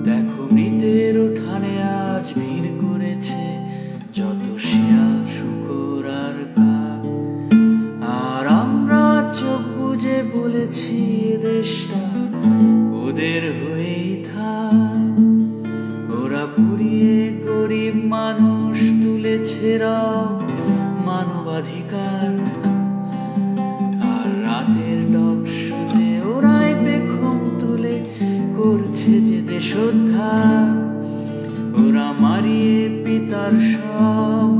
দেখো মৃতের উঠানে আজ ভিড় করেছে যত শিয়াল শূকর আর কাক, আর আমরা চোখ বুজে বলেছি এ দেশটা ওদের হয়েই থাক। ওরা পুড়িয়ে গরিব মানুষ তুলেছে রব মানবাধিকার, আর রাতের ডকশোতে ওরাই পেখম তুলে করছে যে দেশোদ্ধার। ওরা মারিয়ে পিতার সব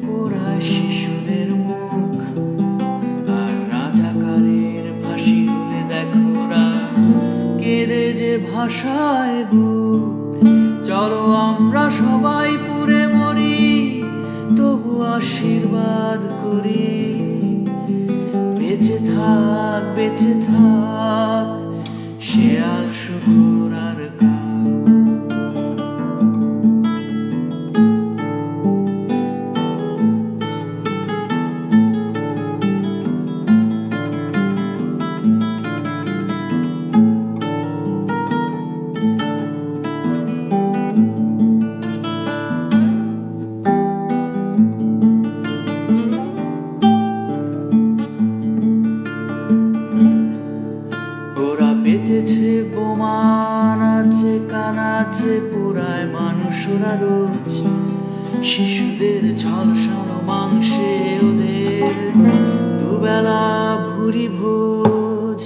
পোড়ায় শিশুদের মুখ, আর রাজাকারের ফাঁসি হলে দেখো ওরা কেড়ে যে ভাষায় বুক। চলো আমরা সবাই পুড়ে মরি, তবু আশীর্বাদ করি বেঁচে থাক, বেঁচে থাক শিয়াল শূকর আর কাক। ওরা পেতেছে বোমা, নাচে কানাচে পোড়ায় মানুষ ওরা রোজ। শিশুদের ঝলসানো মাংসে ওদের দুবেলা ভুরি ভোজ।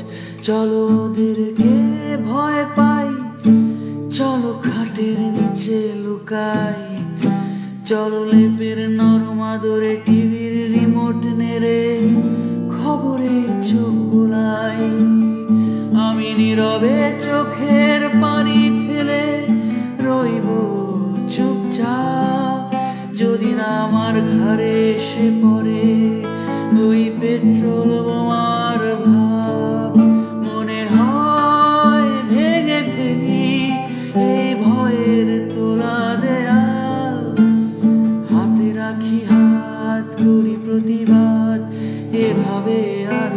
চলো ওদেরকে ভয় পাই, চলো খাটের নিচে লুকাই, চলো লেপের নরম আদরে টিভির রিমোট নেড়ে খবরে চোখ বুলাই। আমি নীরবে চোখের পানি ফেলে রইব চুপচাপ, যদি না আমার ঘরে এসে পড়ে ওই পেট্রোল বোমার ভাব। মনে হয় ভেঙে ফেলি এই ভয়ের তোলা দেয়াল, হাতে রাখি হাত করি প্রতিবাদ এভাবে আর